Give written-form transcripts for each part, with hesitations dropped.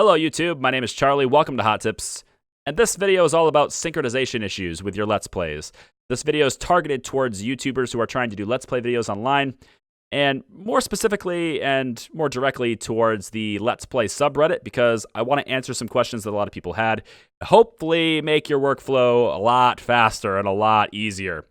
Hello YouTube, my name is Charlie, welcome to Hot Tips, and this video is all about synchronization issues with your Let's Plays. This video is targeted towards YouTubers who are trying to do Let's Play videos online, and more specifically and more directly towards the Let's Play subreddit, because I want to answer some questions that a lot of people had, hopefully make your workflow a lot faster and a lot easier.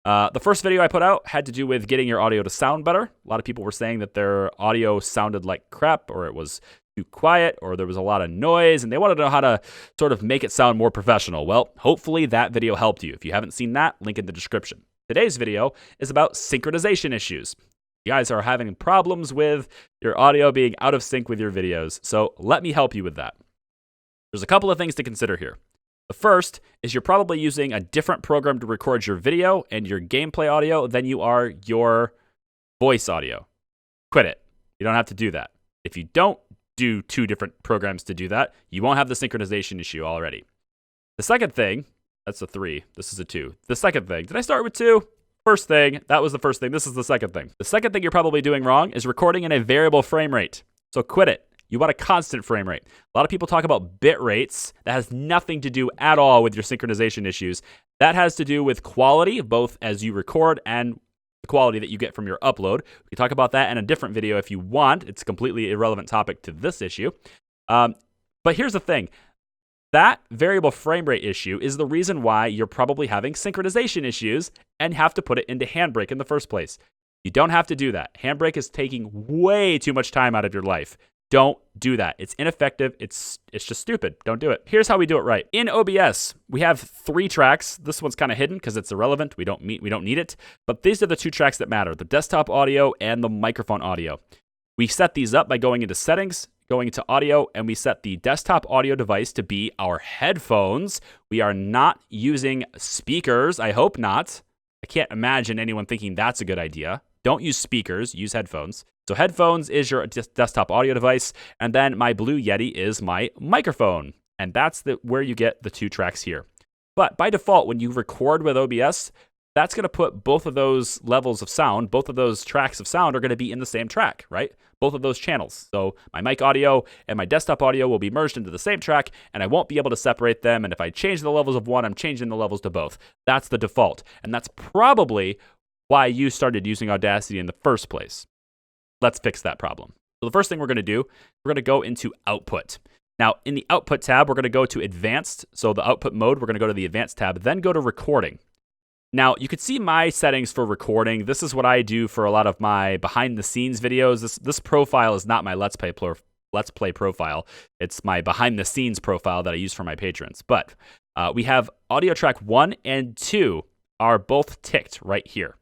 The first video I put out had to do with getting your audio to sound better. A lot of people were saying that their audio sounded like crap, or it was too quiet, or there was a lot of noise, and they wanted to know how to sort of make it sound more professional. Well, hopefully that video helped you. If you haven't seen that, link in the description. Today's video is about synchronization issues. You guys are having problems with your audio being out of sync with your videos, so let me help you with that. There's a couple of things to consider here. The first is you're probably using a different program to record your video and your gameplay audio than you are your voice audio. Quit it. You don't have to do that. If you don't do two different programs to do that, you won't have the synchronization issue already. The second thing, that's a 3. This is a 2. The second thing, did I start with 2? First thing, that was the first thing. This is the second thing. The second thing you're probably doing wrong is recording in a variable frame rate. So quit it. You want a constant frame rate. A lot of people talk about bit rates. That has nothing to do at all with your synchronization issues. That has to do with quality, both as you record and the quality that you get from your upload. We can talk about that in a different video if you want. It's a completely irrelevant topic to this issue. But here's the thing. That variable frame rate issue is the reason why you're probably having synchronization issues and have to put it into Handbrake in the first place. You don't have to do that. Handbrake is taking way too much time out of your life. Don't do that. It's ineffective. It's just stupid. Don't do it. Here's how we do it right. In OBS, we have 3 tracks. This one's kind of hidden because it's irrelevant. We don't need it. But these are the 2 tracks that matter, the desktop audio and the microphone audio. We set these up by going into settings, going into audio, and we set the desktop audio device to be our headphones. We are not using speakers. I hope not. I can't imagine anyone thinking that's a good idea. Don't use speakers, use headphones. So headphones is your desktop audio device, and then my Blue Yeti is my microphone. And that's where you get the 2 tracks here. But by default, when you record with OBS, that's going to put both of those levels of sound, both of those tracks of sound are going to be in the same track, right? Both of those channels. So my mic audio and my desktop audio will be merged into the same track, and I won't be able to separate them. And if I change the levels of one, I'm changing the levels to both. That's the default. And that's probably why you started using Audacity in the first place. Let's fix that problem. So the first thing we're going to do, we're going to go into Output. Now, in the Output tab, we're going to go to Advanced. So the Output mode, we're going to go to the Advanced tab, then go to Recording. Now, you can see my settings for recording. This is what I do for a lot of my behind-the-scenes videos. This profile is not my Let's Play profile. It's my behind-the-scenes profile that I use for my patrons. But we have audio track 1 and 2 are both ticked right here.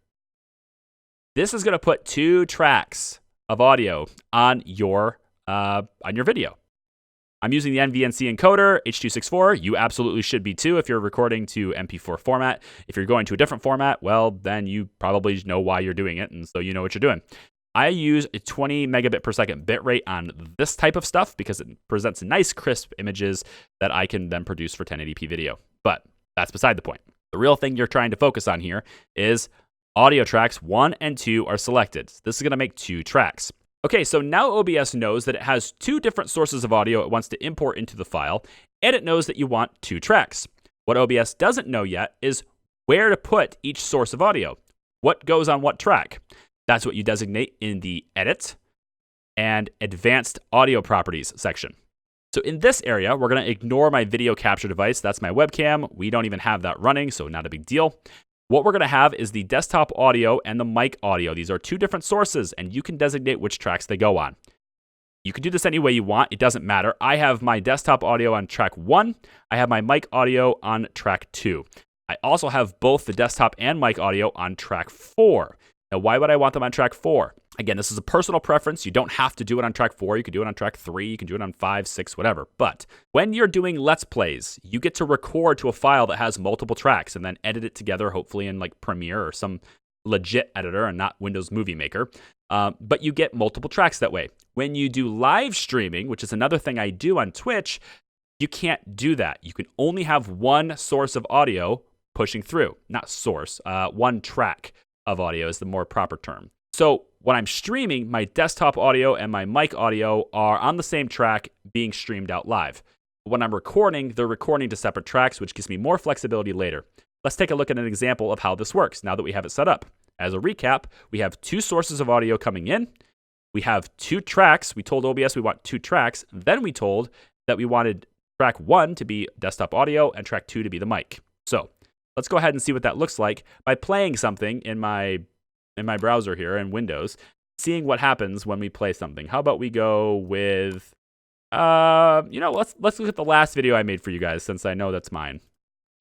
This is going to put 2 tracks of audio on your video. I'm using the NVNC encoder, H.264. You absolutely should be too if you're recording to MP4 format. If you're going to a different format, well, then you probably know why you're doing it, and so you know what you're doing. I use a 20 megabit per second bitrate on this type of stuff because it presents nice, crisp images that I can then produce for 1080p video. But that's beside the point. The real thing you're trying to focus on here is audio tracks 1 and 2 are selected. This is going to make 2 tracks. Okay, so now OBS knows that it has 2 different sources of audio it wants to import into the file, and it knows that you want 2 tracks. What OBS doesn't know yet is where to put each source of audio. What goes on what track? That's what you designate in the Edit and Advanced Audio Properties section. So in this area, we're going to ignore my video capture device. That's my webcam. We don't even have that running, so not a big deal. What we're going to have is the desktop audio and the mic audio. These are 2 different sources, and you can designate which tracks they go on. You can do this any way you want. It doesn't matter. I have my desktop audio on track 1. I have my mic audio on track 2. I also have both the desktop and mic audio on track 4. Now, why would I want them on track 4? Again, this is a personal preference. You don't have to do it on track 4. You can do it on track 3. You can do it on 5, 6, whatever. But when you're doing Let's Plays, you get to record to a file that has multiple tracks and then edit it together, hopefully in like Premiere or some legit editor and not Windows Movie Maker. But you get multiple tracks that way. When you do live streaming, which is another thing I do on Twitch, you can't do that. You can only have one source of audio pushing through. Not source, one track of audio is the more proper term. So When I'm streaming, my desktop audio and my mic audio are on the same track being streamed out live. When I'm recording, they're recording to separate tracks, which gives me more flexibility later. Let's take a look at an example of how this works now that we have it set up. As a recap, we have 2 sources of audio coming in. We have 2 tracks. We told OBS we want 2 tracks. Then we told that we wanted track 1 to be desktop audio and track 2 to be the mic. So let's go ahead and see what that looks like by playing something in my browser here in Windows, seeing what happens when we play something. How about we go with, let's look at the last video I made for you guys since I know that's mine.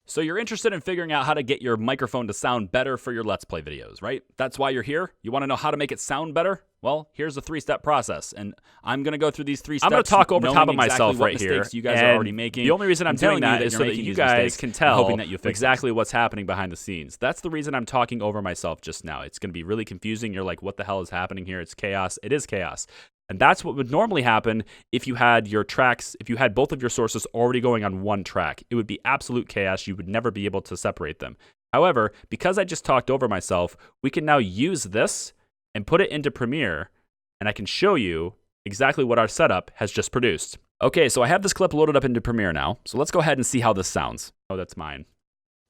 So you're interested in figuring out how to get your microphone to sound better for your Let's Play videos, right? That's why you're here? You want to know how to make it sound better? Well, here's a 3-step process, and I'm going to go through these 3 steps. I'm going to talk over top of myself exactly right here. You guys are already making. The only reason I'm doing that is so that you guys can tell hoping that you fix exactly what's happening behind the scenes. That's the reason I'm talking over myself just now. It's going to be really confusing. You're like, what the hell is happening here? It's chaos. It is chaos. And that's what would normally happen if you had your tracks, if you had both of your sources already going on one track. It would be absolute chaos. You would never be able to separate them. However, because I just talked over myself, we can now use this and put it into Premiere, and I can show you exactly what our setup has just produced. Okay, so I have this clip loaded up into Premiere now. So let's go ahead and see how this sounds. Oh, that's mine.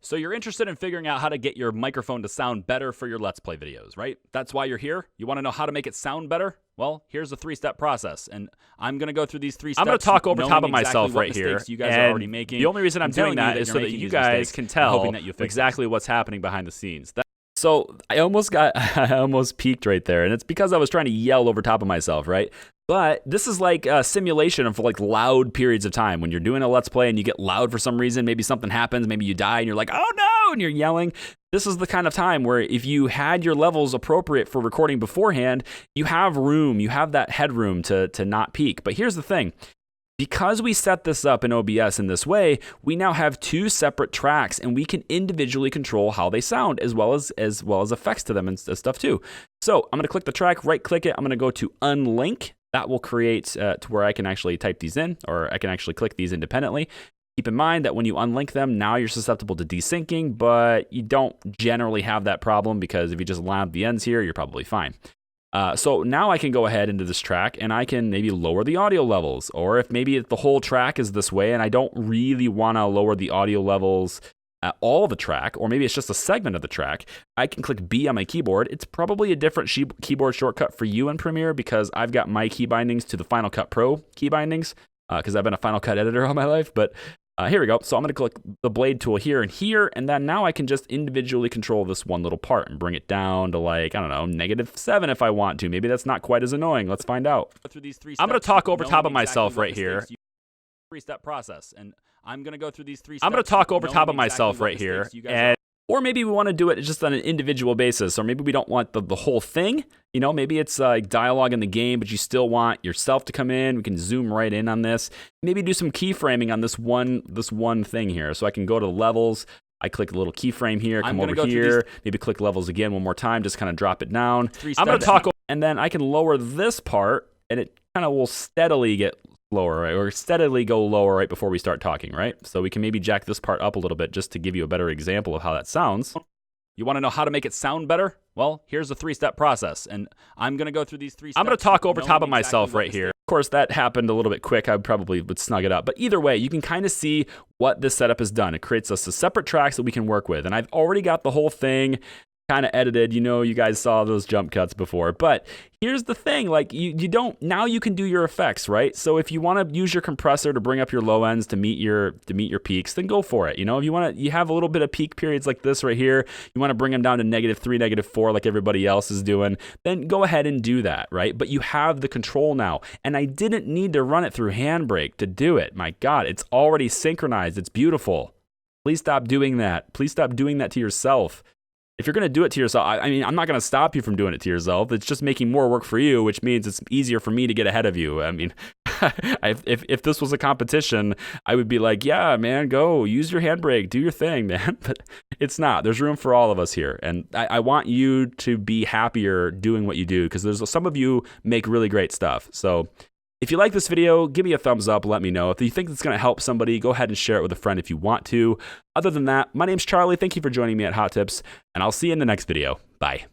So you're interested in figuring out how to get your microphone to sound better for your Let's Play videos, right? That's why you're here? You want to know how to make it sound better? Well, here's a 3-step process, and I'm going to go through these 3 steps. I'm going to talk over top of myself exactly right here. You guys are already making. The only reason I'm doing that is so that you guys can tell exactly what's happening behind the scenes. So I almost peaked right there, and it's because I was trying to yell over top of myself, right? But this is like a simulation of like loud periods of time. When you're doing a Let's Play and you get loud for some reason, maybe something happens, maybe you die and you're like, oh no, and you're yelling. This is the kind of time where if you had your levels appropriate for recording beforehand, you have room, you have that headroom to not peak. But here's the thing. Because we set this up in OBS in this way, we now have 2 separate tracks, and we can individually control how they sound as well as effects to them and stuff too. So I'm going to click the track, right-click it. I'm going to go to unlink. That will create to where I can actually type these in, or I can actually click these independently. Keep in mind that when you unlink them, now you're susceptible to desyncing, but you don't generally have that problem because if you just line up the ends here, you're probably fine. So now I can go ahead into this track and I can maybe lower the audio levels, or if maybe the whole track is this way and I don't really want to lower the audio levels at all the track, or maybe it's just a segment of the track, I can click B on my keyboard. It's probably a different keyboard shortcut for you in Premiere because I've got my key bindings to the Final Cut Pro key bindings because I've been a Final Cut editor all my life, but here we go. So I'm going to click the blade tool here, and then now I can just individually control this one little part and bring it down to like, I don't know, -7 if I want to. Maybe that's not quite as annoying. Let's find out. Through these 3 steps, I'm going to talk over top of myself right here. 3-step process, and I'm going to go through these 3 steps. I'm going to talk over top of myself right here. Or maybe we want to do it just on an individual basis, or maybe we don't want the whole thing. You know, maybe it's like dialogue in the game, but you still want yourself to come in. We can zoom right in on this. Maybe do some keyframing on this one thing here. So I can go to levels. I click a little keyframe here, come over here, maybe click levels again one more time, just kind of drop it down. I'm going to talk, and then I can lower this part, and it kind of will steadily get lower, right? Or steadily go lower right before we start talking, right? So we can maybe jack this part up a little bit just to give you a better example of how that sounds. You want to know how to make it sound better? Well, here's a 3-step process, and I'm going to go through these 3 steps. I'm going to talk over top of myself right here. Of course, that happened a little bit quick. I probably would snug it up. But either way, you can kind of see what this setup has done. It creates us a separate tracks that we can work with, and I've already got the whole thing kind of edited. You know, you guys saw those jump cuts before, but here's the thing, like you don't, now you can do your effects, right? So if you want to use your compressor to bring up your low ends to meet your peaks, then go for it. You know, if you have a little bit of peak periods like this right here, you want to bring them down to -3, -4 like everybody else is doing, then go ahead and do that, right? But you have the control now, and I didn't need to run it through Handbrake to do it. My God, it's already synchronized. It's beautiful. Please stop doing that. Please stop doing that to yourself. If you're going to do it to yourself, I mean, I'm not going to stop you from doing it to yourself. It's just making more work for you, which means it's easier for me to get ahead of you. I mean, if this was a competition, I would be like, yeah, man, go use your handbrake, do your thing, man. But it's not. There's room for all of us here. And I want you to be happier doing what you do, because there's some of you make really great stuff. So if you like this video, give me a thumbs up, let me know. If you think it's going to help somebody, go ahead and share it with a friend if you want to. Other than that, my name's Charlie. Thank you for joining me at Hot Tips, and I'll see you in the next video. Bye.